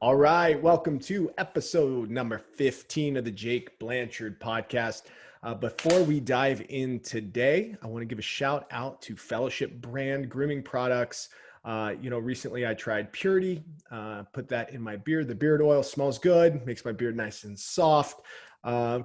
All right, welcome to episode number 15 of the Jake Blanchard podcast. Before we dive in today, I want to give a shout out to Fellowship brand grooming products. Recently I tried Purity, put that in my beard. The beard oil smells good, makes my beard nice and soft.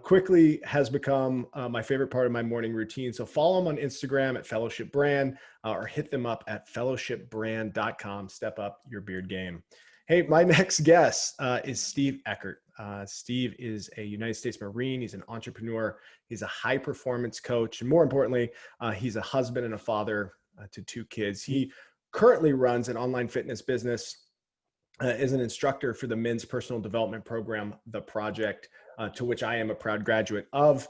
Quickly has become my favorite part of my morning routine. So follow them on Instagram at Fellowship Brand or hit them up at fellowshipbrand.com. Step up your beard game. Hey, my next guest is Steve Eckert. Steve is a United States Marine. He's an entrepreneur. He's a high performance coach. And more importantly, he's a husband and a father to two kids. He currently runs an online fitness business, is an instructor for the men's personal development program, The Project, to which I am a proud graduate of.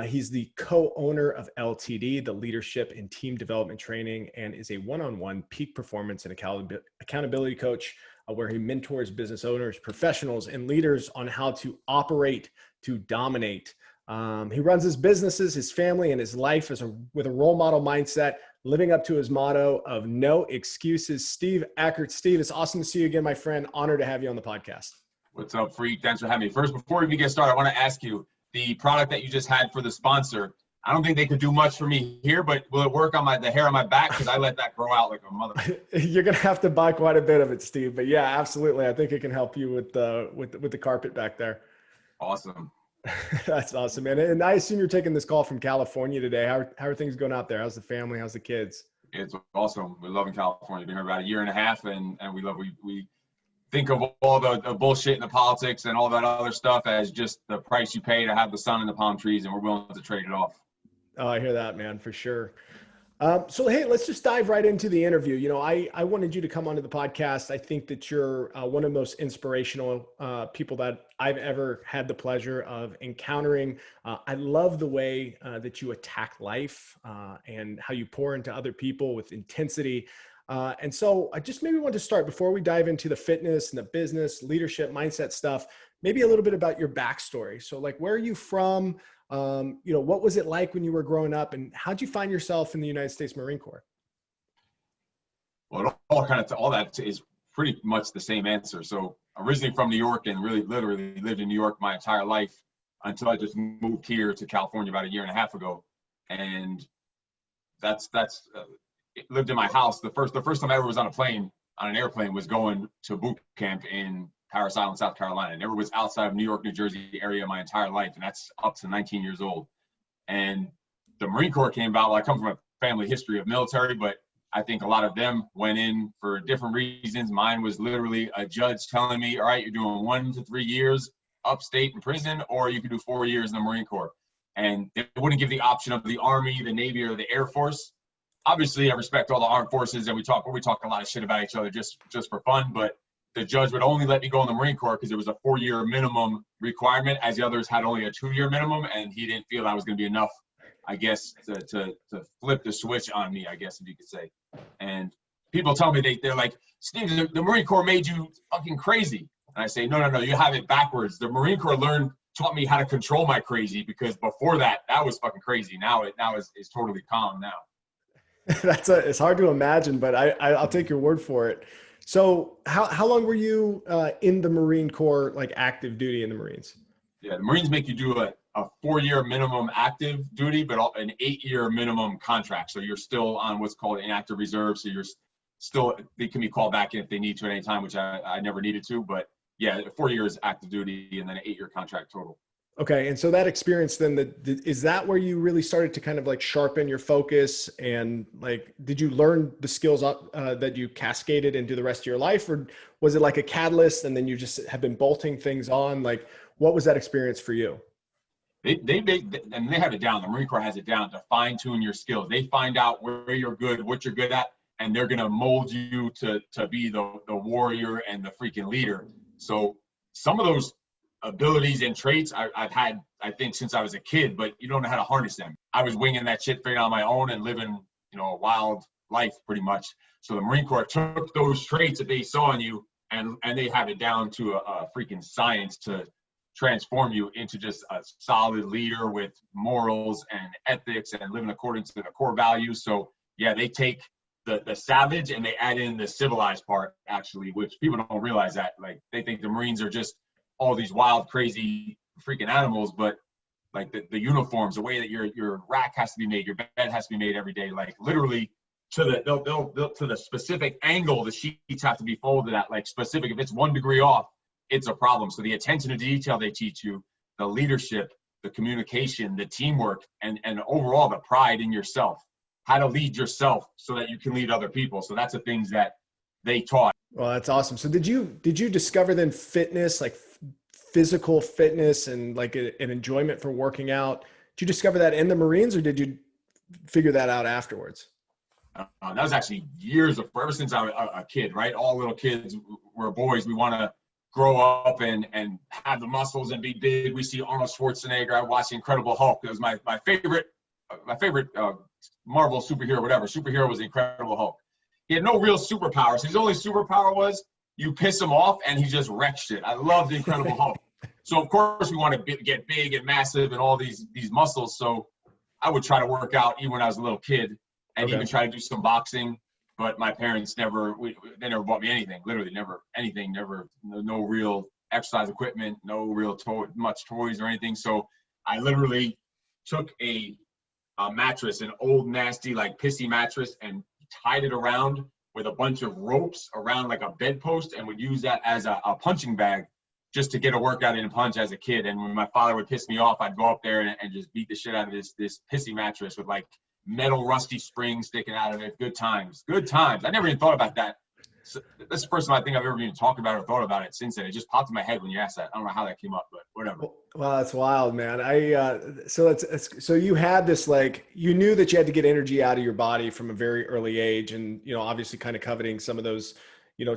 He's the co-owner of LTD, the Leadership and Team Development Training, and is a one-on-one peak performance and accountability coach, where he mentors business owners, professionals, and leaders on how to operate to dominate. He runs his businesses, his family, and his life with a role model mindset, living up to his motto of no excuses. Steve Eckert. Steve, it's awesome to see you again, my friend. Honored to have you on the podcast. What's up, Freak? Thanks for having me. First, before we even get started, I want to ask you, the product that you just had for the sponsor, I don't think they could do much for me here, but will it work on the hair on my back? Because I let that grow out like a mother. You're going to have to buy quite a bit of it, Steve. But yeah, absolutely. I think it can help you with the carpet back there. Awesome. That's awesome, man. And I assume you're taking this call from California today. How are things going out there? How's the family? How's the kids? It's awesome. We love in California. Been here about a year and a half, and we think of all the bullshit and the politics and all that other stuff as just the price you pay to have the sun and the palm trees, and we're willing to trade it off. Oh, I hear that, man, for sure. So, hey, let's just dive right into the interview. You know, I wanted you to come onto the podcast. I think that you're one of the most inspirational people that I've ever had the pleasure of encountering. I love the way that you attack life and how you pour into other people with intensity. And so I just maybe want to start before we dive into the fitness and the business, leadership, mindset stuff, maybe a little bit about your backstory. So like, where are you from? What was it like when you were growing up, and how'd you find yourself in the United States Marine Corps? Well, all that is pretty much the same answer. So originally from New York, and really literally lived in New York my entire life until I just moved here to California about a year and a half ago. And that's lived in my house. The first time I ever was on an airplane was going to boot camp in Parris Island, South Carolina. I never was outside of New York, New Jersey area my entire life, and that's up to 19 years old. And the Marine Corps came about. Well, I come from a family history of military, but I think a lot of them went in for different reasons. Mine was literally a judge telling me, all right, you're doing 1 to 3 years upstate in prison, or you could do 4 years in the Marine Corps. And they wouldn't give the option of the Army, the Navy, or the Air Force. Obviously, I respect all the armed forces, and we talk a lot of shit about each other just for fun, but the judge would only let me go in the Marine Corps because it was a 4-year minimum requirement, as the others had only a 2-year minimum, and he didn't feel that was going to be enough, I guess, to flip the switch on me, I guess, if you could say. And people tell me, they're like, Steve, the Marine Corps made you fucking crazy. And I say, no, you have it backwards. The Marine Corps taught me how to control my crazy, because before that was fucking crazy. Now it's totally calm now. It's hard to imagine, but I'll take your word for it. So how long were you in the Marine Corps, like active duty in the Marines? Yeah, the Marines make you do a 4-year minimum active duty, but an 8-year minimum contract. So you're still on what's called inactive reserve. So they can be called back in if they need to at any time, which I never needed to. But yeah, 4 years active duty and then an 8-year contract total. Okay. And so that experience then, is that where you really started to kind of like sharpen your focus, and like, did you learn the skills that you cascaded into the rest of your life, or was it like a catalyst and then you just have been bolting things on? Like, what was that experience for you? They have it down. The Marine Corps has it down to fine tune your skills. They find out where you're good, what you're good at, and they're going to mold you to be the warrior and the freaking leader. So some of those abilities and traits I've had, I think, since I was a kid, but you don't know how to harness them. I was winging that shit straight on my own and living, a wild life pretty much. So the Marine Corps took those traits that they saw in you, and they have it down to a freaking science to transform you into just a solid leader with morals and ethics and living according to the core values. So yeah, they take the savage and they add in the civilized part, actually, which people don't realize that. Like, they think the Marines are just all these wild, crazy, freaking animals, but like the uniforms, the way that your rack has to be made, your bed has to be made every day, like literally to the to the specific angle the sheets have to be folded at, like specific. If it's 1 degree off, it's a problem. So the attention to detail they teach you, the leadership, the communication, the teamwork, and overall the pride in yourself, how to lead yourself so that you can lead other people. So that's the things that they taught. Well, that's awesome. So did you discover then fitness, like physical fitness and like an enjoyment for working out? Did you discover that in the Marines, or did you figure that out afterwards? That was actually years of, ever since I was a kid, right? All little kids were boys. We want to grow up and have the muscles and be big. We see Arnold Schwarzenegger. I watched The Incredible Hulk. It was my favorite Marvel superhero, whatever. Superhero was The Incredible Hulk. He had no real superpowers. His only superpower was you piss him off and he just wrecks shit. I love The Incredible Hulk. So of course we want to get big and massive and all these muscles. So I would try to work out even when I was a little kid, and even try to do some boxing. But my parents they never bought me anything. Literally never anything. No real exercise equipment. No real much toys or anything. So I literally took a mattress, an old nasty like pissy mattress, and tied it around with a bunch of ropes around like a bedpost, and would use that as a punching bag just to get a workout in and punch as a kid. And when my father would piss me off, I'd go up there and just beat the shit out of this pissy mattress with like metal rusty springs sticking out of it. Good times. I never even thought about that. So that's the first time I think I've ever even talked about it or thought about it since then. It just popped in my head when you asked that. I don't know how that came up, but whatever. Wow, that's wild, man. So you had this, like, you knew that you had to get energy out of your body from a very early age, and obviously kind of coveting some of those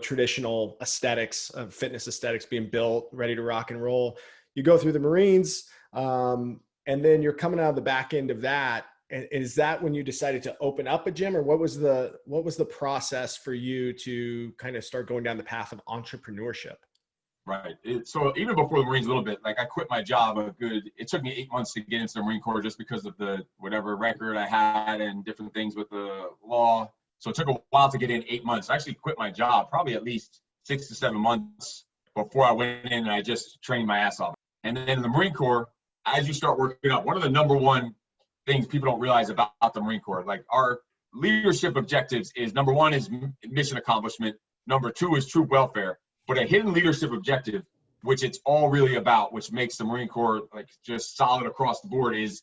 traditional aesthetics of fitness aesthetics, being built, ready to rock and roll. You go through the Marines, and then you're coming out of the back end of that. And is that when you decided to open up a gym, or what was the process for you to kind of start going down the path of entrepreneurship? Right. So even before the Marines a little bit, like I quit my job it took me 8 months to get into the Marine Corps just because of the whatever record I had and different things with the law. So it took a while to get in. 8 months. I actually quit my job probably at least 6 to 7 months before I went in, and I just trained my ass off. And then in the Marine Corps, as you start working up, one of the number one things people don't realize about the Marine Corps, like our leadership objectives is, number one is mission accomplishment. Number two is troop welfare. But a hidden leadership objective, which it's all really about, which makes the Marine Corps like just solid across the board, is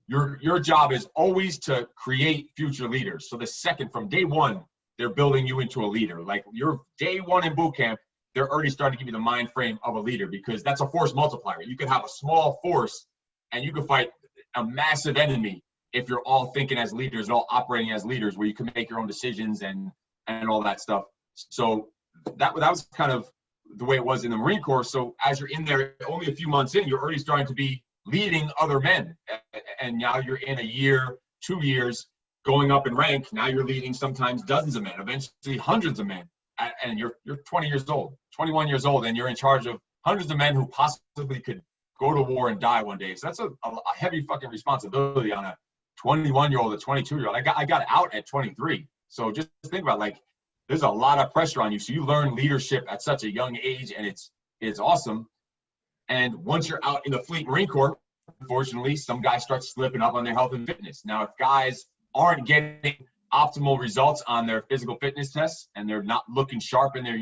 your job is always to create future leaders. So the second, from day one, they're building you into a leader. Like your day one in boot camp, they're already starting to give you the mind frame of a leader, because that's a force multiplier. You can have a small force and you can fight a massive enemy if you're all thinking as leaders, all operating as leaders, where you can make your own decisions and all that stuff. So that was kind of the way it was in the Marine Corps. So as you're in there, only a few months in, you're already starting to be leading other men. And now you're in a year, 2 years, going up in rank. Now you're leading sometimes dozens of men, eventually hundreds of men. And you're 20 years old, 21 years old, and you're in charge of hundreds of men who possibly could go to war and die one day. So that's a heavy fucking responsibility on a 21-year-old, a 22-year-old. I got out at 23. So just think about, like, there's a lot of pressure on you. So you learn leadership at such a young age, and it's awesome. And once you're out in the Fleet Marine Corps, unfortunately, some guys start slipping up on their health and fitness. Now, if guys aren't getting optimal results on their physical fitness tests and they're not looking sharp in their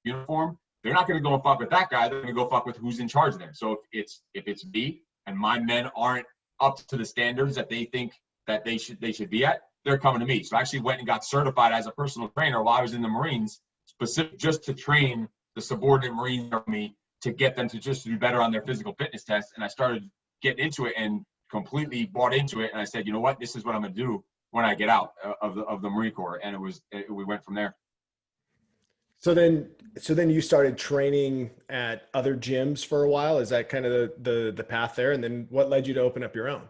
uniform, they're not going to go and fuck with that guy. They're going to go fuck with who's in charge there. So if it's me and my men aren't up to the standards that they think that they should be at, they're coming to me. So I actually went and got certified as a personal trainer while I was in the Marines, specific just to train the subordinate Marines of me, to get them to just do better on their physical fitness tests. And I started getting into it and completely bought into it. And I said, you know what, this is what I'm going to do when I get out of the Marine Corps. And we went from there. So then you started training at other gyms for a while. Is that kind of the path there? And then what led you to open up your own?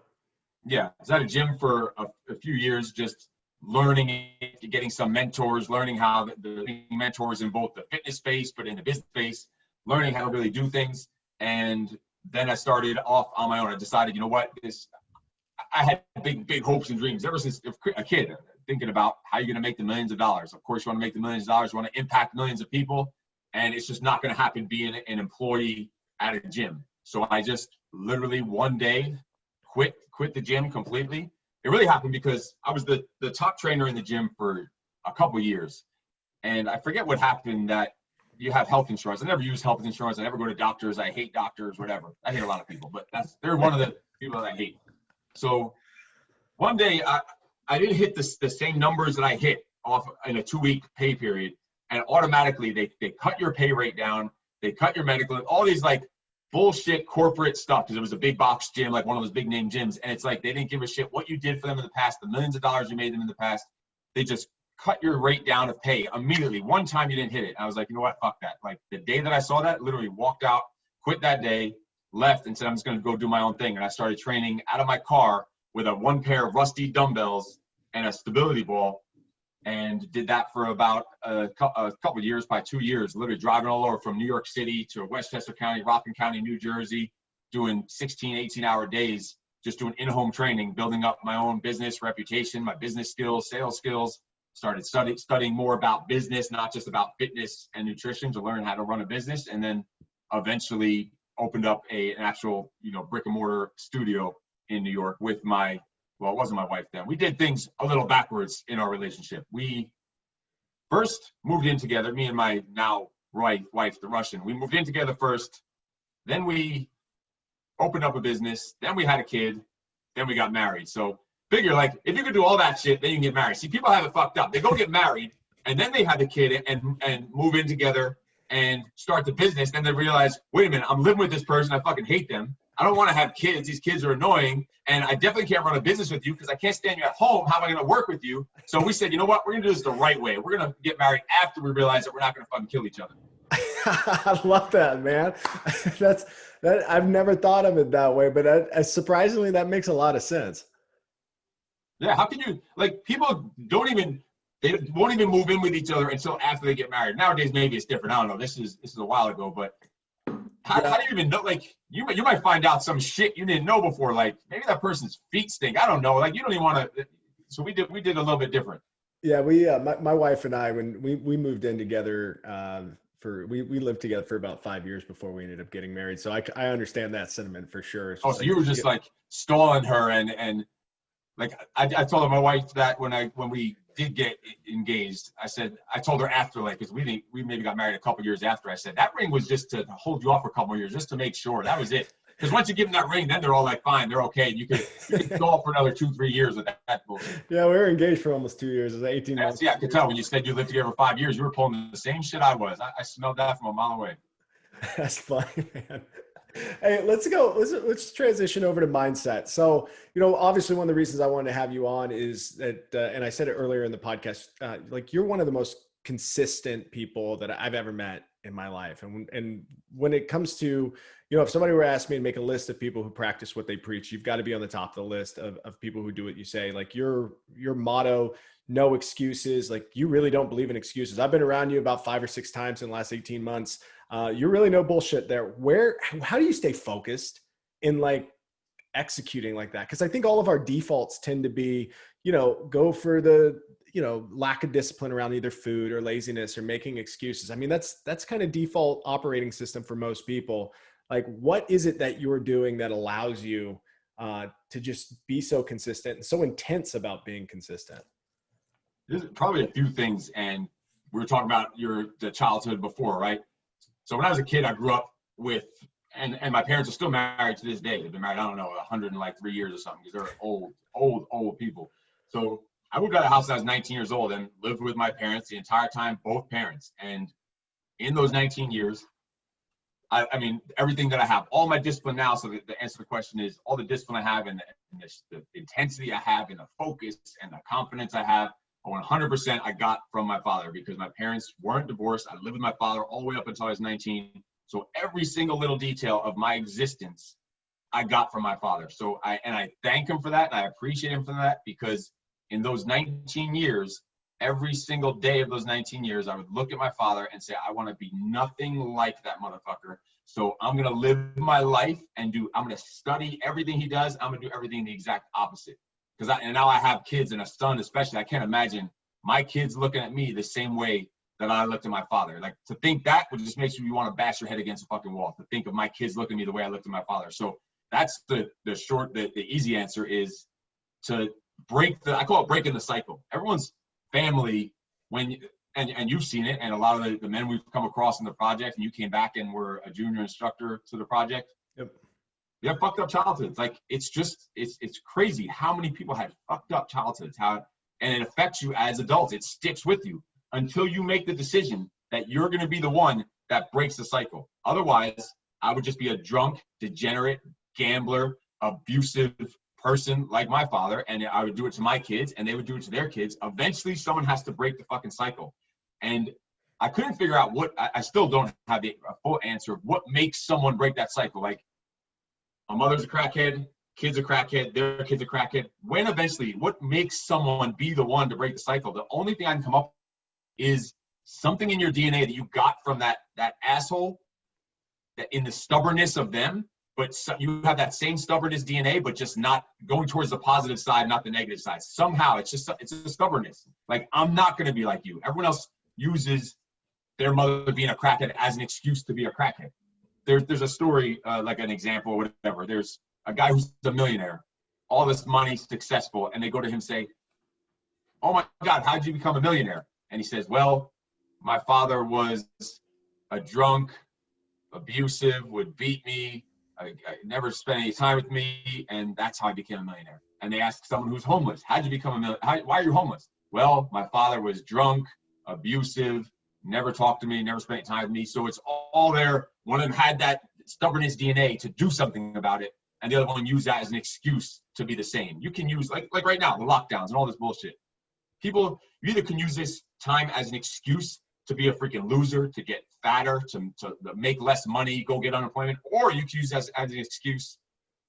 Yeah, I was at a gym for a few years, just learning, getting some mentors, learning how the mentors in both the fitness space, but in the business space, learning how to really do things. And then I started off on my own. I decided, you know what, I had big hopes and dreams ever since a kid. thinking about how you're going to make the millions of dollars. Of course, you want to make the millions of dollars. You want to impact millions of people. And it's just not going to happen being an employee at a gym. So I just literally one day quit the gym completely. It really happened because I was the top trainer in the gym for a couple of years. And I forget what happened that you have health insurance. I never use health insurance. I never go to doctors. I hate doctors, whatever. I hate a lot of people, but they're one of the people that I hate. So one day I didn't hit the same numbers that I hit off in a 2-week pay period. And automatically they cut your pay rate down. They cut your medical, all these like bullshit corporate stuff, because it was a big box gym, like one of those big name gyms. And it's like, they didn't give a shit what you did for them in the past, the millions of dollars you made them in the past. They just cut your rate down of pay immediately. One time you didn't hit it. I was like, you know what? Fuck that. Like the day that I saw that, literally walked out, quit that day, left, and said, I'm just going to go do my own thing. And I started training out of my car with one pair of rusty dumbbells and a stability ball, and did that for about a couple of years, probably 2 years, literally driving all over from New York City to Westchester County, Rockland County, New Jersey, doing 16, 18-hour days, just doing in-home training, building up my own business reputation, my business skills, sales skills. Started studying more about business, not just about fitness and nutrition, to learn how to run a business, and then eventually opened up an actual, brick and mortar studio in New York with it wasn't my wife then. We did things a little backwards in our relationship. We first moved in together, me and my now wife, the Russian. We moved in together first, then we opened up a business, then we had a kid, then we got married. So figure, like, if you could do all that shit, then you can get married. See, people have it fucked up. They go get married, and then they have the kid and move in together and start the business. Then they realize, wait a minute, I'm living with this person. I fucking hate them. I don't want to have kids. These kids are annoying. And I definitely can't run a business with you because I can't stand you at home. How am I going to work with you? So we said, you know what? We're going to do this the right way. We're going to get married after we realize that we're not going to fucking kill each other. I love that, man. I've never thought of it that way, but surprisingly, that makes a lot of sense. Yeah, how can you, like, people they won't even move in with each other until after they get married. Nowadays, maybe it's different. I don't know. This is a while ago, but how do you even know? Like, you might find out some shit you didn't know before. Like, maybe that person's feet stink. I don't know. Like, you don't even want to. So we did a little bit different. Yeah, my wife and I, when we moved in together, we lived together for about 5 years before we ended up getting married. So I understand that sentiment for sure. Oh, so you were just like stalling her and. Like I told my wife that when we did get engaged, I told her after, like, because we maybe got married a couple years after. I said that ring was just to hold you off for a couple of years, just to make sure. That was it. Because once you give them that ring, then they're all like, fine, they're okay. You could go off for another 2-3 years with that bullshit. Yeah, we were engaged for almost 2 years. It was 18 months. Yeah, I could tell when you said you lived together for 5 years, you were pulling the same shit I was. I smelled that from a mile away. That's funny, man. Hey, let's transition over to mindset. So, obviously one of the reasons I wanted to have you on is that, and I said it earlier in the podcast, like, you're one of the most consistent people that I've ever met in my life. And when it comes to, if somebody were to ask me to make a list of people who practice what they preach, you've got to be on the top of the list of people who do what you say. Like, your motto, no excuses. Like, you really don't believe in excuses. I've been around you about 5 or 6 times in the last 18 months. You're really no bullshit there. How do you stay focused in, like, executing like that? Because I think all of our defaults tend to be, go for the, lack of discipline around either food or laziness or making excuses. I mean, that's kind of default operating system for most people. Like, what is it that you're doing that allows you to just be so consistent and so intense about being consistent? There's probably a few things, and we were talking about the childhood before, right? So when I was a kid, I grew up with, and my parents are still married to this day. They've been married, I don't know, 103 years or something, because they're old people. So I moved out of the house when I was 19 years old and lived with my parents the entire time, both parents. And in those 19 years, I mean, everything that I have, all my discipline now, so the answer to the question is, all the discipline I have and the intensity I have and the focus and the confidence I have, 100% I got from my father, because my parents weren't divorced. I lived with my father all the way up until I was 19. So every single little detail of my existence, I got from my father. So I thank him for that. And I appreciate him for that, because in those 19 years, every single day of those 19 years, I would look at my father and say, I want to be nothing like that motherfucker. So I'm going to live my life and I'm going to study everything he does. I'm going to do everything the exact opposite. and now I have kids and a son, especially. I can't imagine my kids looking at me the same way that I looked at my father. Like, to think that would just make you want to bash your head against a fucking wall, to think of my kids looking at me the way I looked at my father. So that's the easy answer is to I call it breaking the cycle. Everyone's family, and you've seen it, and a lot of the men we've come across in the project, and you came back and were a junior instructor to the project. Yep. You have fucked up childhoods. Like, it's crazy how many people had fucked up childhoods, and it affects you as adults. It sticks with you until you make the decision that you're going to be the one that breaks the cycle. Otherwise, I would just be a drunk, degenerate, gambler, abusive person like my father, and I would do it to my kids, and they would do it to their kids. Eventually, someone has to break the fucking cycle. And I couldn't figure out I still don't have a full answer of what makes someone break that cycle. Like, a mother's a crackhead, kid's a crackhead, their kid's a crackhead. When eventually, what makes someone be the one to break the cycle? The only thing I can come up with is something in your DNA that you got from that asshole, that in the stubbornness of them, but you have that same stubbornness DNA, but just not going towards the positive side, not the negative side. Somehow it's a stubbornness. Like, I'm not going to be like you. Everyone else uses their mother being a crackhead as an excuse to be a crackhead. There's a story, like an example or whatever. There's a guy who's a millionaire, all this money, successful, and they go to him and say, "Oh my God, how did you become a millionaire?" And he says, "Well, my father was a drunk, abusive, would beat me, I never spent any time with me, and that's how I became a millionaire." And they ask someone who's homeless, "How'd you become a millionaire? Why are you homeless?" "Well, my father was drunk, abusive, never talked to me, never spent time with me." So it's all there. One of them had that stubbornness DNA to do something about it, and the other one used that as an excuse to be the same. You can use, like right now, the lockdowns and all this bullshit. People, you either can use this time as an excuse to be a freaking loser, to get fatter, to make less money, go get unemployment, or you can use as an excuse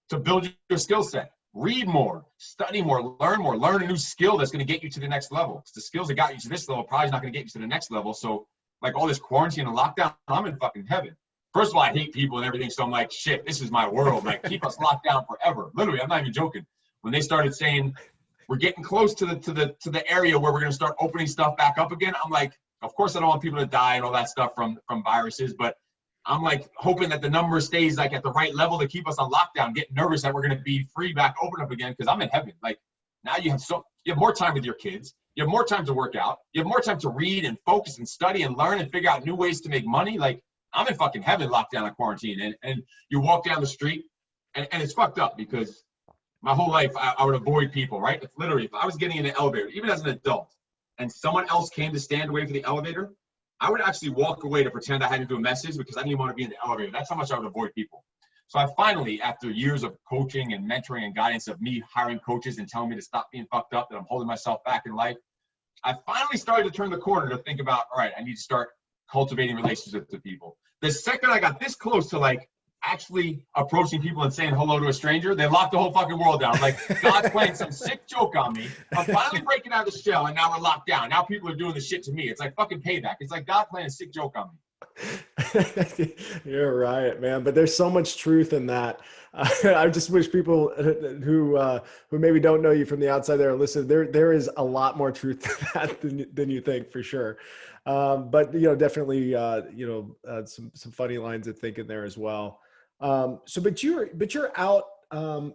to build your skill set. Read more, study more, learn a new skill that's going to get you to the next level. Because the skills that got you to this level probably not going to get you to the next level. So, like, all this quarantine and lockdown, I'm in fucking heaven. First of all, I hate people and everything, so I'm like, shit, this is my world. Like, keep us locked down forever. Literally, I'm not even joking. When they started saying we're getting close to the area where we're going to start opening stuff back up again, I'm like, of course I don't want people to die and all that stuff from viruses, but I'm like hoping that the number stays like at the right level to keep us on lockdown. Get nervous that we're going to be free back, open up again, because I'm in heaven. Like, now you have more time with your kids. You have more time to work out. You have more time to read and focus and study and learn and figure out new ways to make money. Like, I'm in fucking heaven locked down in quarantine. And you walk down the street and it's fucked up because my whole life I would avoid people, right? It's literally, if I was getting in an elevator, even as an adult, and someone else came to stand away for the elevator, I would actually walk away to pretend I had to do a message because I didn't even want to be in the elevator. That's how much I would avoid people. So I finally, after years of coaching and mentoring and guidance of me hiring coaches and telling me to stop being fucked up, that I'm holding myself back in life, I finally started to turn the corner to think about, all right, I need to start cultivating relationships with people. The second I got this close to like actually approaching people and saying hello to a stranger, they locked the whole fucking world down. Like, God's playing some sick joke on me. I'm finally breaking out of the shell, and now we're locked down. Now people are doing the shit to me. It's like fucking payback. It's like God playing a sick joke on me. You're right, man. But there's so much truth in that. I just wish people who maybe don't know you from the outside there listen. There is a lot more truth to that than you think, for sure. But definitely some funny lines of thinking there as well. But you're out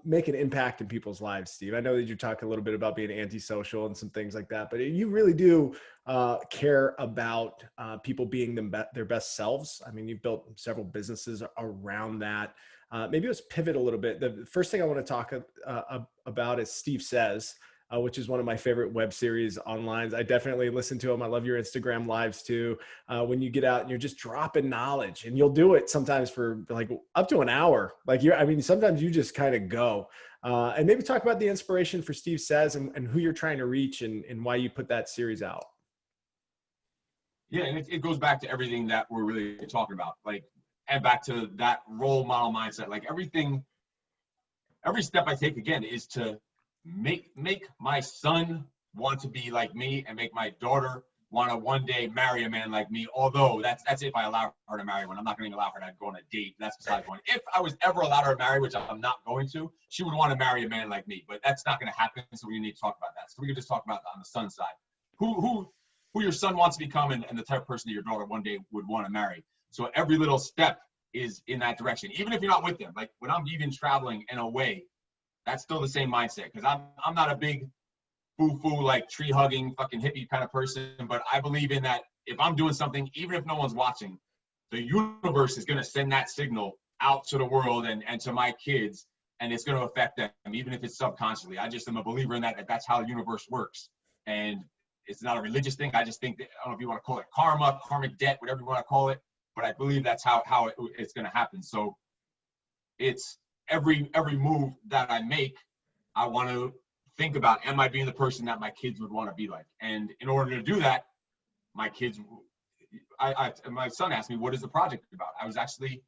making impact in people's lives, Steve. I know that you talk a little bit about being antisocial and some things like that, but you really do care about people being their best selves. I mean, you've built several businesses around that. Maybe let's pivot a little bit. The first thing I want to talk about is Steve Says, which is one of my favorite web series online. I definitely listen to them. I love your Instagram lives too. When you get out and you're just dropping knowledge, and you'll do it sometimes for like up to an hour. Like sometimes you just kind of go. And maybe talk about the inspiration for Steve Says and who you're trying to reach and why you put that series out. Yeah, and it goes back to everything that we're really talking about. Like, and back to that role model mindset. Like, every step I take again is to make my son want to be like me, and make my daughter want to one day marry a man like me, although that's if I allow her to marry one. I'm not going to allow her to go on a date. That's besides the point. If I was ever allowed her to marry, which I'm not going to, she would want to marry a man like me, but that's not going to happen, so we need to talk about that. So we can just talk about on the son side. Who your son wants to become and the type of person that your daughter one day would want to marry. So every little step is in that direction, even if you're not with them. Like when I'm even traveling and away, that's still the same mindset, because I'm not a big foo-foo, like tree-hugging, fucking hippie kind of person, but I believe in that if I'm doing something, even if no one's watching, the universe is going to send that signal out to the world and to my kids, and it's going to affect them, even if it's subconsciously. I just am a believer in that that's how the universe works. And it's not a religious thing. I just think that, I don't know if you want to call it karma, karmic debt, whatever you want to call it, but I believe that's how it's going to happen. So it's every move that I make, I want to think about, am I being the person that my kids would want to be like? And in order to do that, my kids, my son asked me, what is the project about? I was actually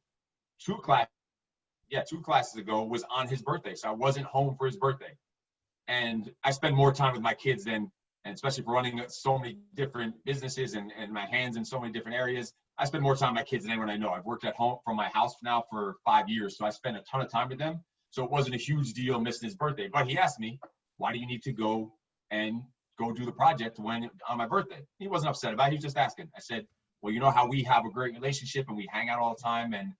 two classes ago was on his birthday. So I wasn't home for his birthday. And I spend more time with my kids than, and especially for running so many different businesses and my hands in so many different areas, I spend more time with my kids than anyone I know. I've worked at home from my house now for 5 years. So I spend a ton of time with them. So it wasn't a huge deal missing his birthday. But he asked me, why do you need to go do the project on my birthday? He wasn't upset about it. He was just asking. I said, well, you know how we have a great relationship and we hang out all the time. And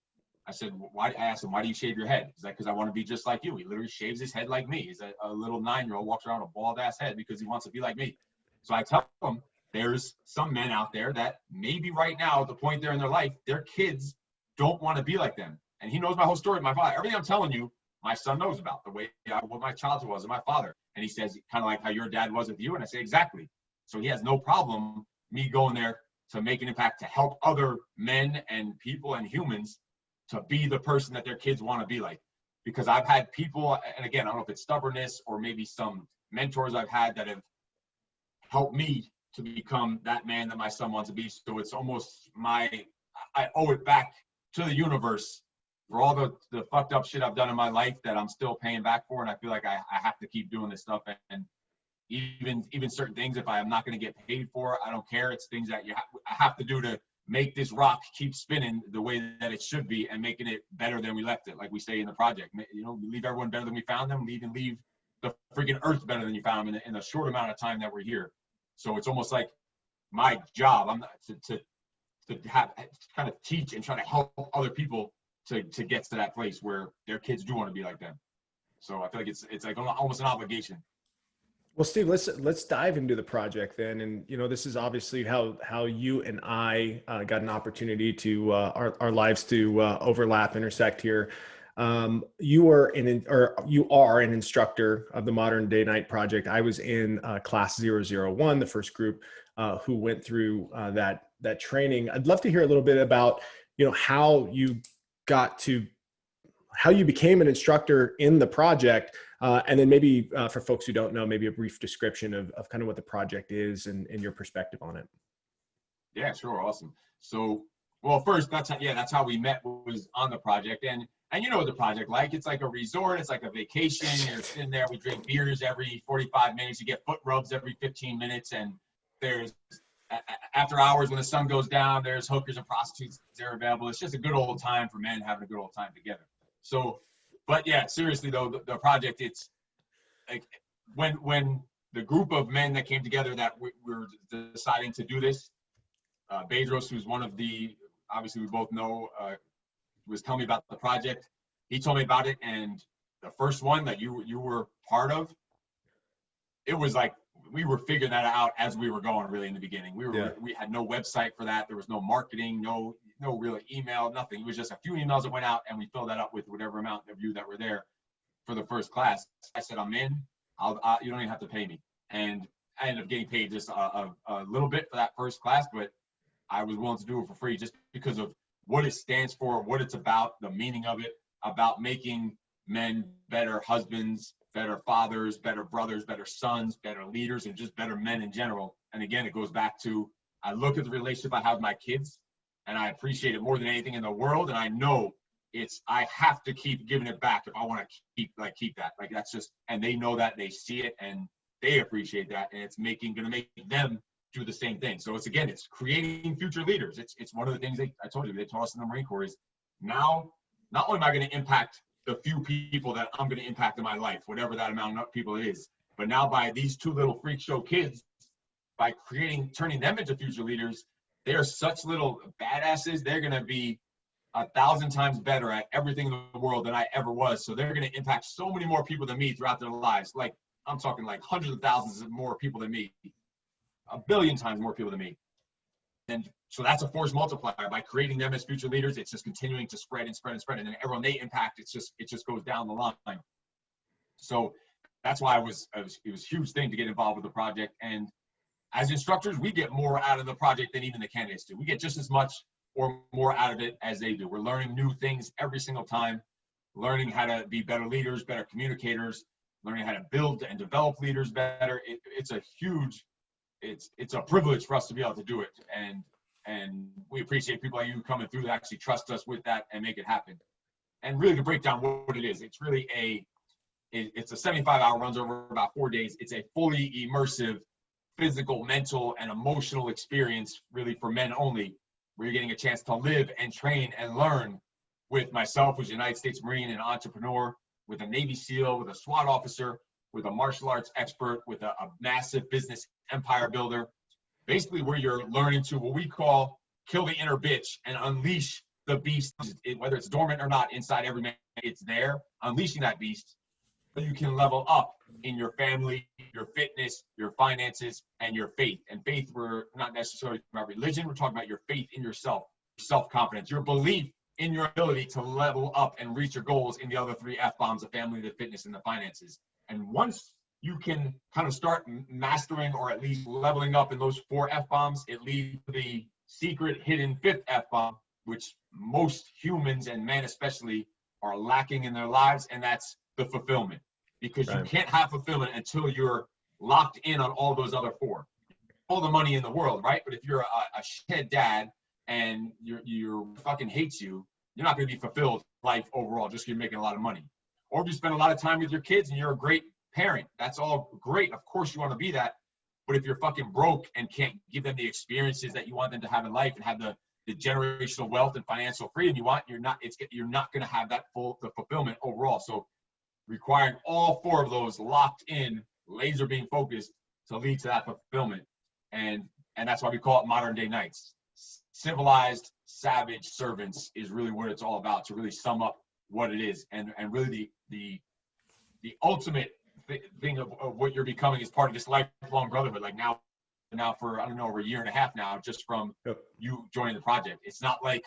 I said, I asked him, why do you shave your head? He's like, because I want to be just like you. He literally shaves his head like me. He's a little 9-year-old, walks around with a bald ass head because he wants to be like me. So I tell him, there's some men out there that maybe right now, at the point they're in their life, their kids don't want to be like them. And he knows my whole story, my father. Everything I'm telling you, my son knows about, the way what my childhood was and my father. And he says, kind of like how your dad was with you. And I say, exactly. So he has no problem me going there to make an impact, to help other men and people and humans to be the person that their kids want to be like. Because I've had people, and again, I don't know if it's stubbornness or maybe some mentors I've had that have helped me to become that man that my son wants to be. So it's almost I owe it back to the universe for all the fucked up shit I've done in my life that I'm still paying back for. And I feel like I have to keep doing this stuff. And even certain things, if I'm not going to get paid for, I don't care. It's things that I have to do to make this rock keep spinning the way that it should be and making it better than we left it. Like we say in the project, you know, leave everyone better than we found them. We even leave the freaking earth better than you found them in a short amount of time that we're here. So it's almost like my job. I'm not to have kind of teach and try to help other people to get to that place where their kids do want to be like them. So I feel like it's like almost an obligation. Well, Steve, let's dive into the project then. And, you know, this is obviously how you and I got an opportunity to our lives to overlap, intersect here. You are an instructor of the Modern Day Night Project. I was in class 001, the first group who went through that training. I'd love to hear a little bit about, you know, how you became an instructor in the project. And then maybe for folks who don't know, maybe a brief description of kind of what the project is and your perspective on it. Yeah, sure. Awesome. So, well, first, that's how we met, was on the project. And you know what the project like, it's like a resort, it's like a vacation. You're sitting there, we drink beers every 45 minutes, you get foot rubs every 15 minutes, and there's after hours when the sun goes down, there's hookers and prostitutes that are available. It's just a good old time for men having a good old time together. So, but yeah, seriously though, the project, it's like when the group of men that came together that we were deciding to do this, Bedros, who's one of the, obviously we both know, was telling me about the project. He told me about it, and the first one that you were part of, it was like we were figuring that out as we were going. Really, in the beginning, we had no website for that. There was no marketing, no real email, nothing. It was just a few emails that went out, and we filled that up with whatever amount of you that were there for the first class. I said, I'm in. You don't even have to pay me, and I ended up getting paid just a little bit for that first class, but I was willing to do it for free just because of what it stands for, what it's about, the meaning of it, about making men better husbands, better fathers, better brothers, better sons, better leaders, and just better men in general. And again, it goes back to, I look at the relationship I have with my kids, and I appreciate it more than anything in the world. And I know I have to keep giving it back if I want to keep that. Like that's just, and they know that, they see it, and they appreciate that. And it's going to make them do the same thing. So it's creating future leaders. It's one of the things I told you, they taught us in the Marine Corps is now, not only am I going to impact the few people that I'm going to impact in my life, whatever that amount of people it is, but now by these two little freak show kids, by turning them into future leaders, they are such little badasses. They're going to be 1,000 times better at everything in the world than I ever was. So they're going to impact so many more people than me throughout their lives. Like, I'm talking like hundreds of thousands of more people than me, 1 billion times more people than me. And so that's a force multiplier. By creating them as future leaders, it's just continuing to spread and spread and spread. And then everyone they impact, it just goes down the line. So that's why it was a huge thing to get involved with the project. And as instructors, we get more out of the project than even the candidates do. We get just as much or more out of it as they do. We're learning new things every single time, learning how to be better leaders, better communicators, learning how to build and develop leaders better. It's a privilege for us to be able to do it. And we appreciate people like you coming through that actually trust us with that and make it happen. And really to break down what it is, it's really it's a 75-hour, runs over about 4 days. It's a fully immersive physical, mental, and emotional experience, really for men only, where you're getting a chance to live and train and learn with myself, who's a United States Marine and entrepreneur, with a Navy SEAL, with a SWAT officer, with a martial arts expert, with a massive business empire builder, basically where you're learning to what we call kill the inner bitch and unleash the beast, whether it's dormant or not inside every man, it's there, unleashing that beast. So you can level up in your family, your fitness, your finances, and your faith. And faith, we're not necessarily talking about religion, we're talking about your faith in yourself, self-confidence, your belief in your ability to level up and reach your goals in the other 3 F-bombs, the family, the fitness, and the finances. And once you can kind of start mastering or at least leveling up in those 4 F-bombs, it leads to the secret hidden 5th F-bomb, which most humans, and men especially, are lacking in their lives, and that's the fulfillment. Because you can't have fulfillment until you're locked in on all those other 4. All the money in the world, right? But if you're a shithead dad and your fucking hates you, you're not going to be fulfilled life overall, just because you're making a lot of money. Or if you spend a lot of time with your kids and you're a great parent, that's all great. Of course you want to be that. But if you're fucking broke and can't give them the experiences that you want them to have in life and have the generational wealth and financial freedom you want, you're not going to have the fulfillment overall. So requiring all 4 of those locked in, laser beam focused to lead to that fulfillment. And that's why we call it modern day knights. Civilized, savage servants is really what it's all about, to really sum up what it is. And really the ultimate thing of what you're becoming is part of this lifelong brotherhood. Like now for, I don't know, over a year and a half now, just from you joining the project. It's not like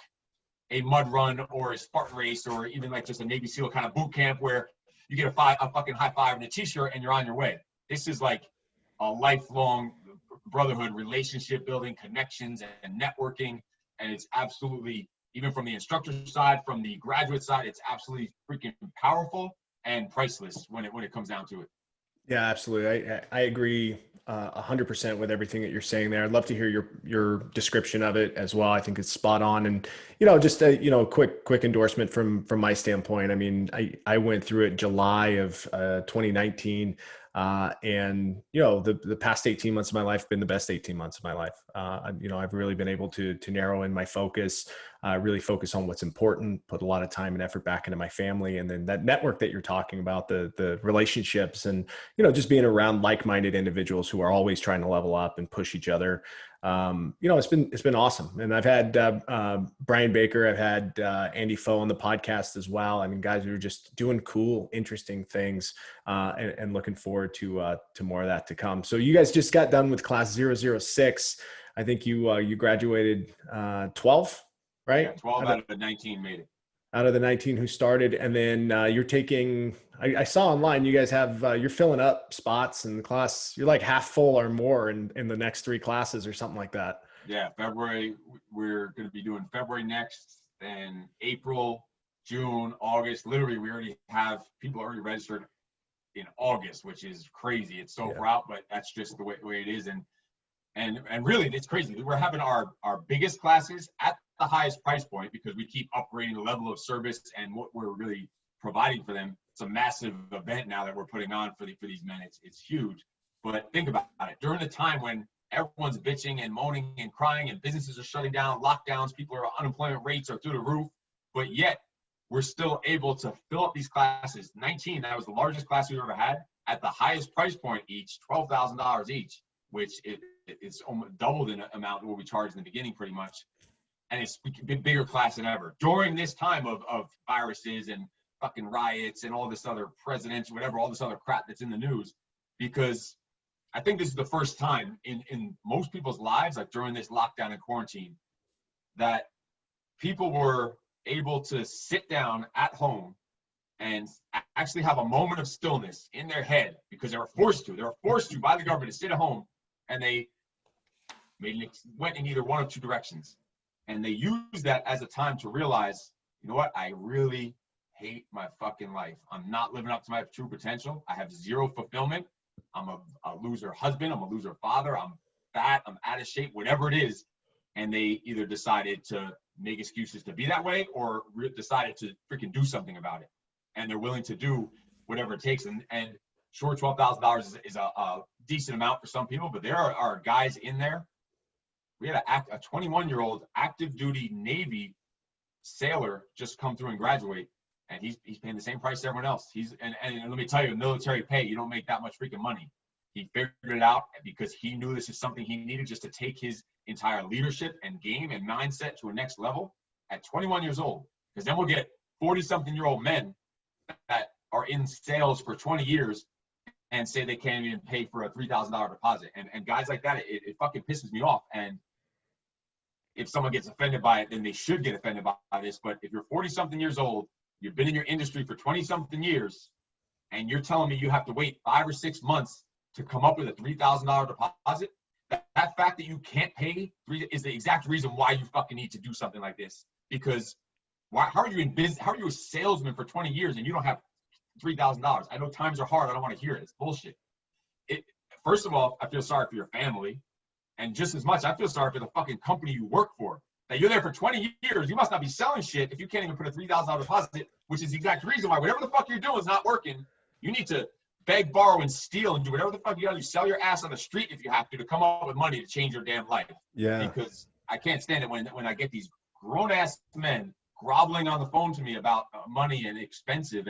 a mud run or a Spartan race or even like just a Navy SEAL kind of boot camp where you get a fucking high five and a t-shirt and you're on your way. This is like a lifelong brotherhood, relationship building, connections and networking. And it's absolutely, even from the instructor side, from the graduate side, it's absolutely freaking powerful and priceless when it comes down to it. Yeah, absolutely. I agree 100% with everything that you're saying there. I'd love to hear your description of it as well. I think it's spot on. And, just a, quick endorsement from my standpoint. I mean, I went through it July of 2019. And the past 18 months of my life have been the best 18 months of my life. I've really been able to narrow in my focus, really focus on what's important, put a lot of time and effort back into my family. And then that network that you're talking about, the relationships and, just being around like-minded individuals who are always trying to level up and push each other. It's been awesome. And I've had Brian Baker, I've had Andy Foe on the podcast as well. I mean, guys who are just doing cool, interesting things and looking forward to more of that to come. So you guys just got done with class 006. I think you graduated 12, right? Yeah, 12 out of the 19 made it. Out of the 19 who started. And then you're taking, I saw online, you guys have, you're filling up spots in the class. You're like half full or more in the next 3 classes or something like that. Yeah, February, we're going to be doing February next, then April, June, August. Literally, we already have people already registered in August, which is crazy. It's so far out, but that's just the way it is. And really, it's crazy. We're having our biggest classes at the highest price point because we keep upgrading the level of service and what we're really providing for them. It's a massive event now that we're putting on for these men. It's huge. But think about it. During the time when everyone's bitching and moaning and crying, and businesses are shutting down, lockdowns, unemployment rates are through the roof, but yet we're still able to fill up these classes. 19, that was the largest class we've ever had, at the highest price point each, $12,000 each, which it's almost doubled in amount of what we charged in the beginning pretty much. And it's a bigger class than ever during this time of viruses and fucking riots and all this other presidential, whatever, all this other crap that's in the news. Because I think this is the first time in most people's lives, like during this lockdown and quarantine, that people were able to sit down at home and actually have a moment of stillness in their head, because they were forced to by the government to sit at home, and they went in either one of two directions. And they used that as a time to realize, you know what, I really hate my fucking life. I'm not living up to my true potential. I have zero fulfillment. I'm a loser husband. I'm a loser father. I'm fat. I'm out of shape, whatever it is. And they either decided to make excuses to be that way, or decided to freaking do something about it. And they're willing to do whatever it takes. And sure, $12,000 is a decent amount for some people, but there are guys in there. We had a 21-year-old active duty Navy sailor just come through and graduate, and he's paying the same price as everyone else. And let me tell you, military pay, you don't make that much freaking money. He figured it out because he knew this is something he needed just to take his entire leadership and game and mindset to a next level at 21 years old. Because then we'll get 40-something-year-old men that are in sales for 20 years and say they can't even pay for a $3,000 deposit. And guys like that, it fucking pisses me off. And if someone gets offended by it, then they should get offended by this. But if you're 40-something years old, you've been in your industry for 20-something years, and you're telling me you have to wait 5 or 6 months to come up with a $3,000 deposit, that fact that you can't pay is the exact reason why you fucking need to do something like this. Because how are you in business? How are you a salesman for 20 years and you don't have $3,000? I know times are hard. I don't want to hear it. It's bullshit. First of all, I feel sorry for your family. And just as much, I feel sorry for the fucking company you work for. That you're there for 20 years. You must not be selling shit if you can't even put a $3,000 deposit, which is the exact reason why whatever the fuck you're doing is not working. You need to beg, borrow, and steal and do whatever the fuck you gotta do. Sell your ass on the street if you have to come up with money to change your damn life. Yeah. Because I can't stand it when I get these grown-ass men groveling on the phone to me about money and expensive,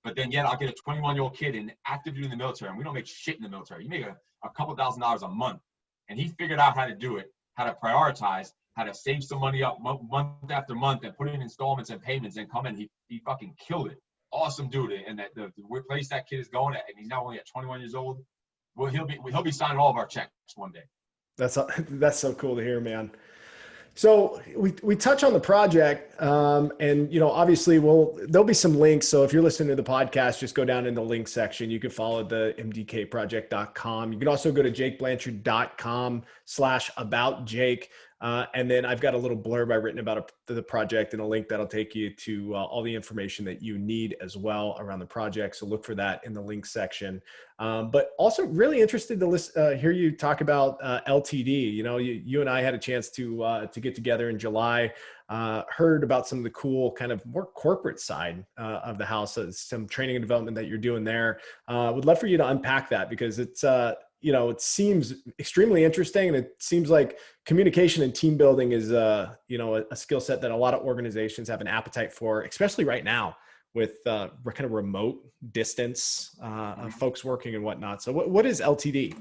but then yet I'll get a 21-year-old kid in active duty in the military, and we don't make shit in the military. You make a couple $1,000s a month. And he figured out how to do it, how to prioritize, how to save some money up month after month and put in installments and payments and come in. He fucking killed it. Awesome dude. And that the place that kid is going at, and he's now only at 21 years old. Well, he'll be signing all of our checks one day. That's so cool to hear, man. So we touch on the project, and obviously there'll be some links. So if you're listening to the podcast, just go down in the link section. You can follow the mdkproject.com. You can also go to jakeblanchard.com/aboutjake. And then I've got a little blurb I've written about the project and a link that'll take you to all the information that you need as well around the project. So look for that in the link section. But also really interested to hear you talk about LTD. You and I had a chance to get together in July, heard about some of the cool kind of more corporate side of the house, some training and development that you're doing there. Would love for you to unpack that, because it's, it seems extremely interesting, and it seems like communication and team building is, a skill set that a lot of organizations have an appetite for, especially right now with kind of remote distance of folks working and whatnot. So what is LTD?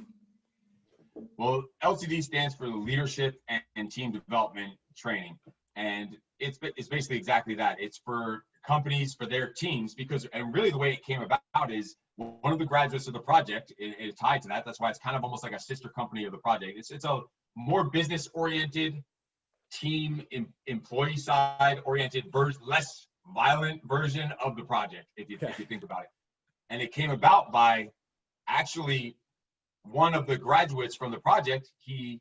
Well, LTD stands for Leadership and Team Development Training. And it's basically exactly that. It's for companies, for their teams, and really the way it came about is one of the graduates of the project is tied to that. That's why it's kind of almost like a sister company of the project. It's a more business oriented, team employee side oriented, less violent version of the project, if you think about it. And it came about by actually one of the graduates from the project. He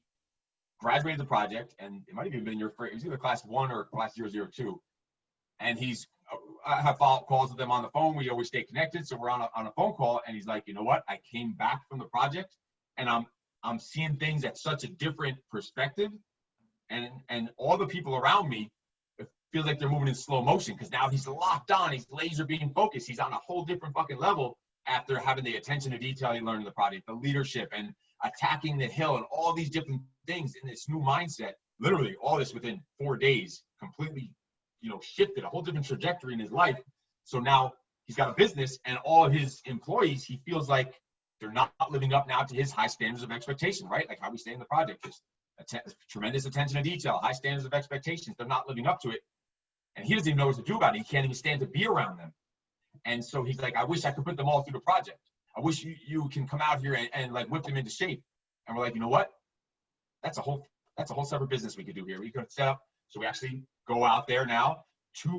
graduated the project, and it might have even been it was either class 1 or class 002. And I have follow-up calls with them on the phone. We always stay connected. So we're on a phone call, and he's like, you know what? I came back from the project, and I'm seeing things at such a different perspective. And all the people around me, it feels like they're moving in slow motion, because now he's locked on. He's laser beam focused. He's on a whole different fucking level after having the attention to detail he learned in the project, the leadership, and attacking the hill and all these different things in this new mindset. Literally all this within 4 days, completely, shifted a whole different trajectory in his life. So now he's got a business, and all of his employees, he feels like they're not living up now to his high standards of expectation, right? Like how we say in the project, just tremendous attention to detail, high standards of expectations. They're not living up to it. And he doesn't even know what to do about it. He can't even stand to be around them. And so he's like, I wish I could put them all through the project. I wish you can come out here and like whip them into shape. And we're like, you know what? That's a whole separate business we could do here. We could set up. So we actually go out there now.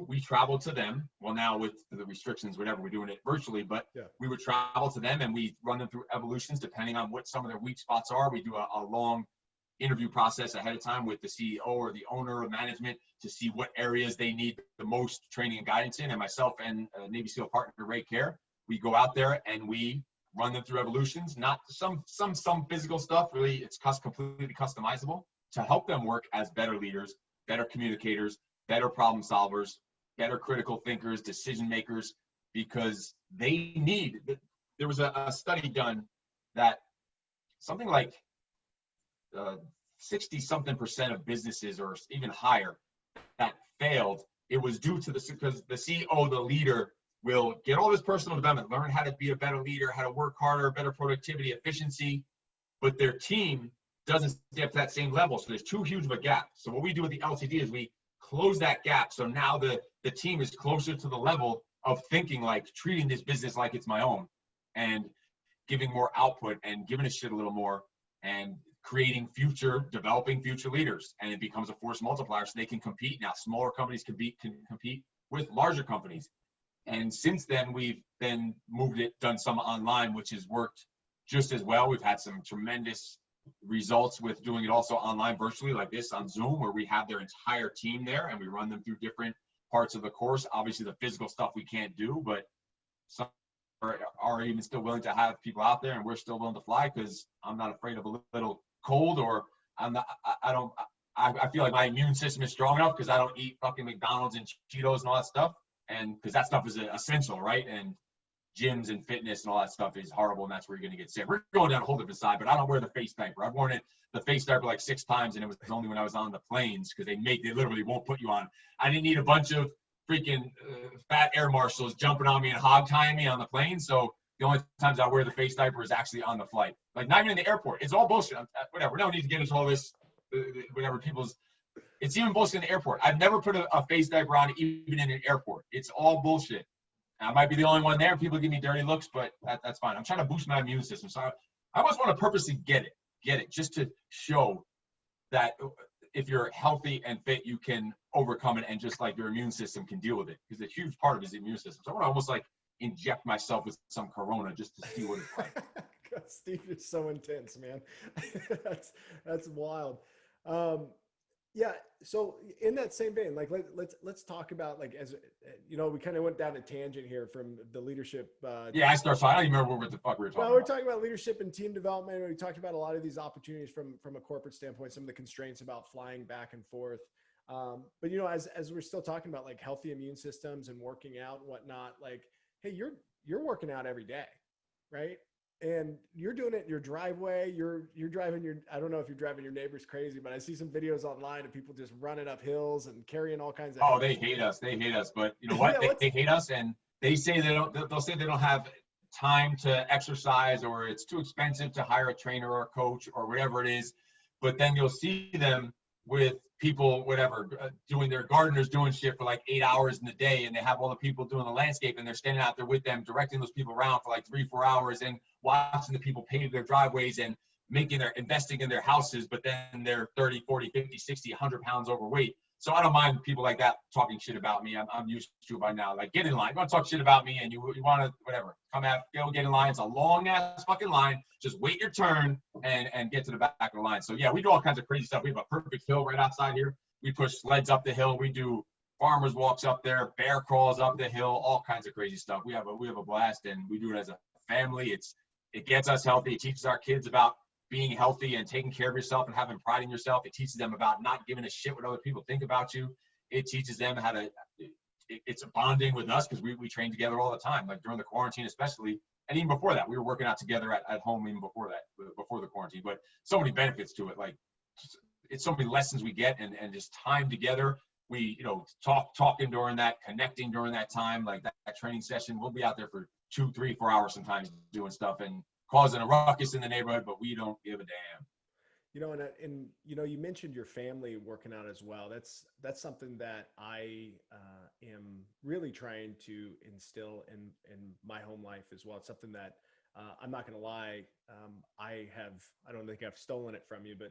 We travel to them. Well, now with the restrictions, whatever, we're doing it virtually, but we would travel to them and we run them through evolutions depending on what some of their weak spots are. We do a long interview process ahead of time with the CEO or the owner of management to see what areas they need the most training and guidance in. And myself and Navy SEAL partner Ray Care, we go out there and we run them through evolutions, not some physical stuff. Really, it's completely customizable to help them work as better leaders, better communicators, better problem solvers, better critical thinkers, decision makers, because they need. There was a study done that something like 60-something% of businesses, or even higher, that failed, it was due to because the CEO, the leader, will get all this personal development, learn how to be a better leader, how to work harder, better productivity, efficiency, but their team doesn't stay up to that same level. So there's too huge of a gap. So what we do with the LTD is we close that gap. So now the team is closer to the level of thinking like treating this business like it's my own, and giving more output and giving a shit a little more, and developing future leaders. And it becomes a force multiplier so they can compete. Now smaller companies can compete with larger companies. And since then, we've then done some online, which has worked just as well. We've had some tremendous results with doing it also online, virtually, like this on Zoom, where we have their entire team there and we run them through different parts of the course. Obviously, the physical stuff we can't do, but some are even still willing to have people out there, and we're still willing to fly because I'm not afraid of a little cold, or I feel like my immune system is strong enough because I don't eat fucking McDonald's and Cheetos and all that stuff. And because that stuff is essential, right? And gyms and fitness and all that stuff is horrible, and that's where you're going to get sick. We're going down a whole different side, but I don't wear the face diaper. I've worn the face diaper like 6 times, and it was only when I was on the planes because they literally won't put you on. I didn't need a bunch of freaking fat air marshals jumping on me and hog tying me on the plane. So the only times I wear the face diaper is actually on the flight. Like not even in the airport. It's all bullshit. Whatever. We don't need to get into all this. It's even bullshit in the airport. I've never put a face diaper on even in an airport. It's all bullshit. I might be the only one there. People give me dirty looks, but that's fine. I'm trying to boost my immune system. So I almost want to purposely get it just to show that if you're healthy and fit, you can overcome it, and just like your immune system can deal with it, because a huge part of it is the immune system. So I want to almost like inject myself with some Corona just to see what it's like. God, Steve, you're so intense, man. that's wild. Yeah. So in that same vein, like let's talk about, like, as you know, we kind of went down a tangent here from the leadership. Yeah, so I don't even remember what the fuck we were talking about. We're talking about leadership and team development. We talked about a lot of these opportunities from a corporate standpoint, some of the constraints about flying back and forth. But you know, as we're still talking about like healthy immune systems and working out and whatnot, like, hey, you're working out every day, right? And you're doing it in your driveway. You're driving I don't know if you're driving your neighbors crazy, but I see some videos online of people just running up hills and carrying all kinds of. Oh, they hate us. But you know what? Yeah, they hate us, and they say they'll say they don't have time to exercise, or it's too expensive to hire a trainer or a coach or whatever it is. But then you'll see them with people, whatever, doing their gardeners doing shit for like 8 hours in the day, and they have all the people doing the landscape, and they're standing out there with them, directing those people around for like 3-4 hours, and watching the people pave their driveways and investing in their houses, but then they're 30, 40, 50, 60, 100 pounds overweight. So I don't mind people like that talking shit about me. I'm used to it by now. Like, get in line. You want to talk shit about me, and you want to, whatever, get in line. It's a long ass fucking line. Just wait your turn and get to the back of the line. So yeah, we do all kinds of crazy stuff. We have a perfect hill right outside here. We push sleds up the hill. We do farmers walks up there, bear crawls up the hill, all kinds of crazy stuff. We have a blast, and we do it as a family. It gets us healthy. It teaches our kids about being healthy and taking care of yourself and having pride in yourself. It teaches them about not giving a shit what other people think about you. It teaches them how to it's a bonding with us because we train together all the time, like during the quarantine especially, and even before that we were working out together at home even before the quarantine. But so many benefits to it, like it's so many lessons we get, and just time together. We, talking during that, connecting during that time, like that training session. We'll be out there for 2, 3, 4 hours sometimes doing stuff and causing a ruckus in the neighborhood, but we don't give a damn. And you mentioned your family working out as well. That's something that I am really trying to instill in my home life as well. It's something that I'm not going to lie, I don't think I've stolen it from you, but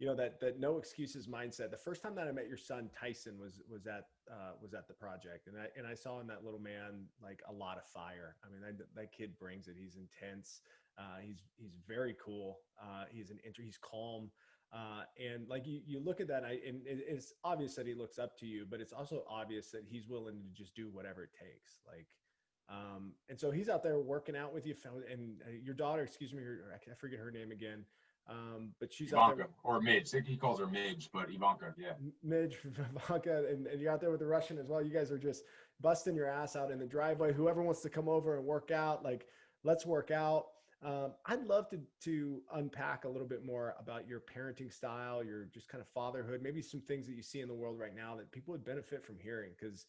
that no excuses mindset. The first time that I met your son Tyson was at the project, and I saw in that little man like a lot of fire. I mean, that kid brings it. He's intense. He's very cool. He's calm. And like you look at that, and it's obvious that he looks up to you, but it's also obvious that he's willing to just do whatever it takes. Like, and so he's out there working out with you, and your daughter, excuse me, I forget her name again. But she's Ivanka, out there, or Midge. He calls her Midge, but Ivanka, yeah. Midge, Ivanka, and you're out there with the Russian as well. You guys are just busting your ass out in the driveway. Whoever wants to come over and work out, like, let's work out. I'd love to unpack a little bit more about your parenting style, your just kind of fatherhood, maybe some things that you see in the world right now that people would benefit from hearing. Because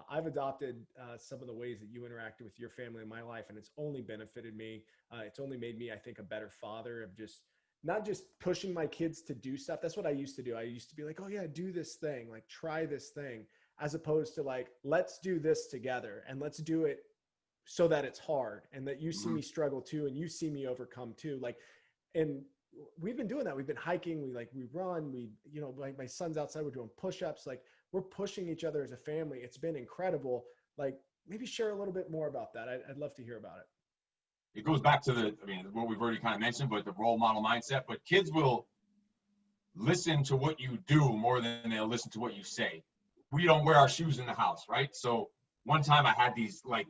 I've adopted some of the ways that you interacted with your family in my life, and it's only benefited me. It's only made me, I think, a better father of just not just pushing my kids to do stuff. That's what I used to do. I used to be like, oh yeah, do this thing, like try this thing, as opposed to like, let's do this together and let's do it so that it's hard and that you see me struggle too, and you see me overcome too. Like, and we've been doing that. We've been hiking. We run, like my son's outside, we're doing push-ups. Like, we're pushing each other as a family. It's been incredible. Like, maybe share a little bit more about that. I'd love to hear about it. It goes back to what we've already kind of mentioned, but the role model mindset. But kids will listen to what you do more than they'll listen to what you say. We don't wear our shoes in the house, right? So one time I had these like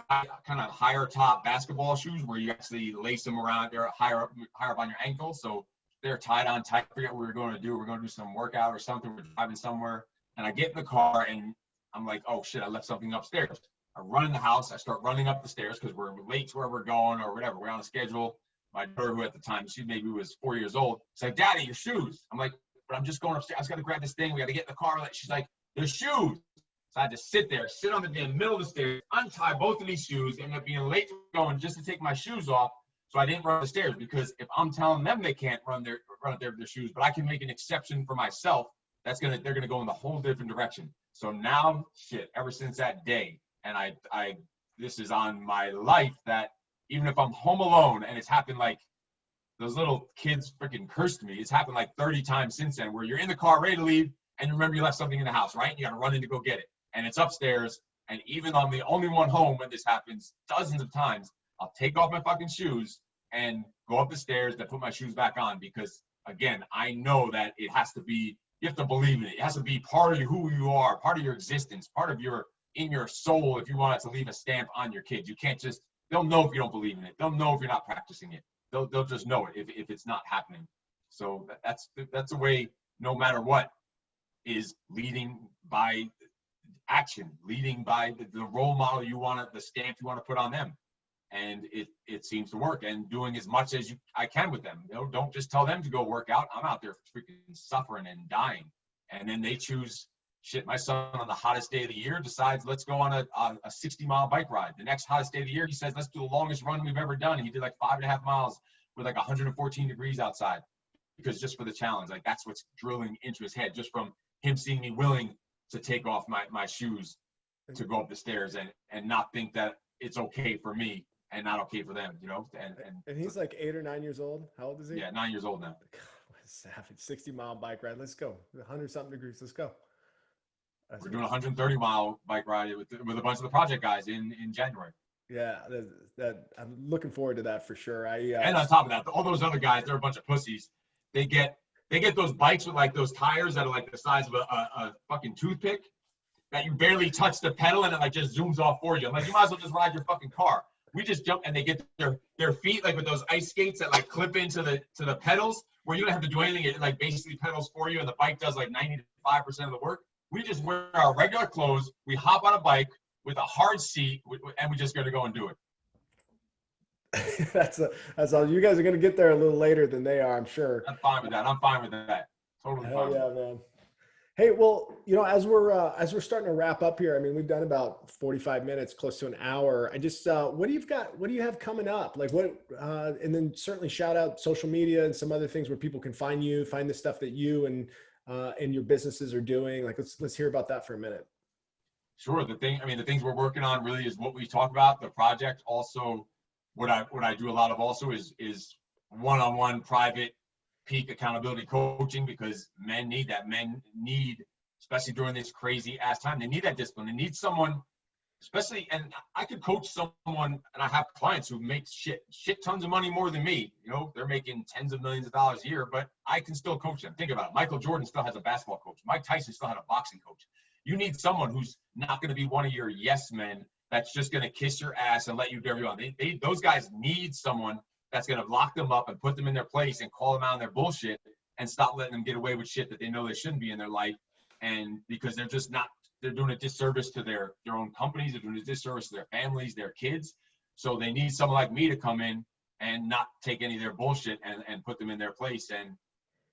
kind of higher top basketball shoes where you actually lace them around. They're higher up on your ankle, so they're tied on tight. I forget what we were going to do. We're going to do some workout or something. We're driving somewhere, and I get in the car and I'm like, oh shit, I left something upstairs. I run in the house. I start running up the stairs because we're late to where we're going or whatever. We're on a schedule. My daughter, who at the time, she maybe was 4 years old, she's like, Daddy, your shoes. I'm like, but I'm just going upstairs. I just got to grab this thing. We got to get in the car. She's like, there's shoes. So I had to sit on the damn middle of the stairs, untie both of these shoes, end up being late to going just to take my shoes off. So I didn't run the stairs, because if I'm telling them they can't run up there with their shoes, but I can make an exception for myself, they're gonna go in the whole different direction. So now, shit, ever since that day, and I this is on my life, that even if I'm home alone, and it's happened like those little kids freaking cursed me, it's happened like 30 times since then, where you're in the car ready to leave and you remember you left something in the house, right? And you gotta run in to go get it, and it's upstairs. And even though I'm the only one home when this happens dozens of times, I'll take off my fucking shoes and go up the stairs, then put my shoes back on, because again, I know that it has to be, you have to believe in it. It has to be part of who you are, part of your existence, part of in your soul, if you want it to leave a stamp on your kids. You can't just, they'll know if you don't believe in it. They'll know if you're not practicing it. They'll just know it if it's not happening. So that's a way, no matter what, is leading by action, leading by the role model the stamp you want to put on them. And it seems to work, and doing as much as I can with them. Don't just tell them to go work out. I'm out there freaking suffering and dying. And then they choose, shit, my son on the hottest day of the year decides, let's go on a 60-mile bike ride. The next hottest day of the year, he says, let's do the longest run we've ever done. And he did like 5.5 miles with like 114 degrees outside, because just for the challenge. Like, that's what's drilling into his head, just from him seeing me willing to take off my shoes to go up the stairs and not think that it's okay for me and not okay for them, And he's like 8 or 9 years old. How old is he? Yeah, 9 years old now. God, what a savage. 60-mile bike ride. Let's go. 100-something degrees. Let's go. We're doing a 130-mile bike ride with a bunch of the project guys in January. Yeah, that I'm looking forward to that for sure. And on top of that, all those other guys, they're a bunch of pussies. They get those bikes with like those tires that are like the size of a fucking toothpick, that you barely touch the pedal and it like just zooms off for you. I'm like, you might as well just ride your fucking car. We just jump, and they get their feet like with those ice skates that like clip into the pedals, where you don't have to do anything. It like basically pedals for you, and the bike does like 95% of the work. We just wear our regular clothes. We hop on a bike with a hard seat, and we just got to go and do it. That's all. You guys are going to get there a little later than they are, I'm sure. I'm fine with that. I'm fine with that. Totally Hell fine. yeah, man. Hey, well, as we're starting to wrap up here, I mean, we've done about 45 minutes, close to an hour. I just, what do you have coming up? Like and then certainly shout out social media and some other things where people can find the stuff that you and your businesses are doing. Like, let's hear about that for a minute. Sure. The things we're working on really is what we talk about, the project. Also, what I do a lot of also is one-on-one private peak accountability coaching, because men need that. Men need, especially during this crazy ass time, they need that discipline. They need someone, especially, and I could coach someone, and I have clients who make shit tons of money more than me. They're making tens of millions of dollars a year, but I can still coach them. Think about it. Michael Jordan still has a basketball coach. Mike Tyson still had a boxing coach. You need someone who's not going to be one of your yes men that's just going to kiss your ass and let you do everything. Those guys need someone that's going to lock them up and put them in their place and call them out on their bullshit and stop letting them get away with shit that they know they shouldn't be in their life. And because they're doing a disservice to their own companies, they're doing a disservice to their families, their kids. So they need someone like me to come in and not take any of their bullshit and put them in their place. And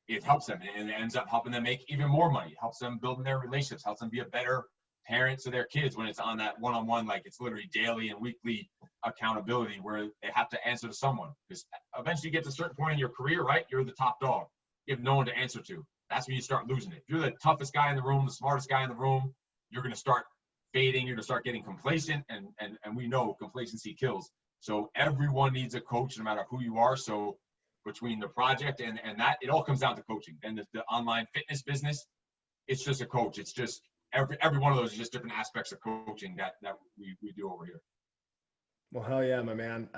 it helps them, and it ends up helping them make even more money. It helps them build their relationships, helps them be a better parent to their kids when it's on that one-on-one, like it's literally daily and weekly accountability where they have to answer to someone. Because eventually you get to a certain point in your career, right? You're the top dog. You have no one to answer to. That's when you start losing it. If you're the toughest guy in the room, the smartest guy in the room, you're going to start fading. You're going to start getting complacent, and we know complacency kills. So everyone needs a coach, no matter who you are. So between the project and that, it all comes down to coaching. And the online fitness business, it's just a coach. It's just every one of those is just different aspects of coaching that we do over here. Well, hell yeah, my man.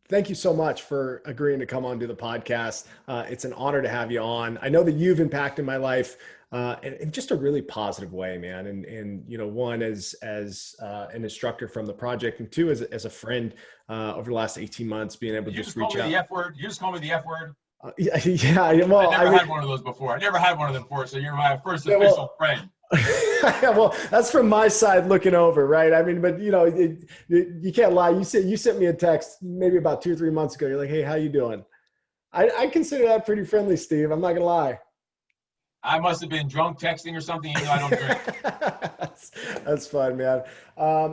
Thank you so much for agreeing to come on to the podcast. It's an honor to have you on. I know that you've impacted my life in just a really positive way, man. And one, as an instructor from the project, and two, as a friend over the last 18 months, being able to just reach out. The F word. You just call me the F word. Yeah. Well, I never had one of those before. I never had one of them before. So you're my first official friend. Well, that's from my side looking over, right? I mean, but you can't lie. You sent me a text maybe about 2 or 3 months ago. You're like, "Hey, how you doing?" I consider that pretty friendly, Steve. I'm not gonna lie. I must have been drunk texting or something, even though I don't drink. That's fun, man.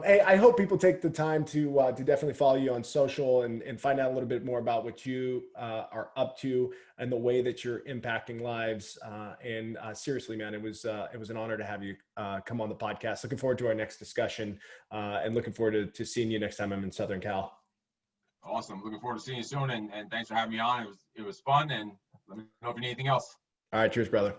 Hey, I hope people take the time to definitely follow you on social and find out a little bit more about what you are up to and the way that you're impacting lives. Seriously, man, it was an honor to have you come on the podcast. Looking forward to our next discussion and looking forward to seeing you next time I'm in Southern Cal. Awesome. Looking forward to seeing you soon. And thanks for having me on. It was fun. And let me know if you need anything else. All right. Cheers, brother.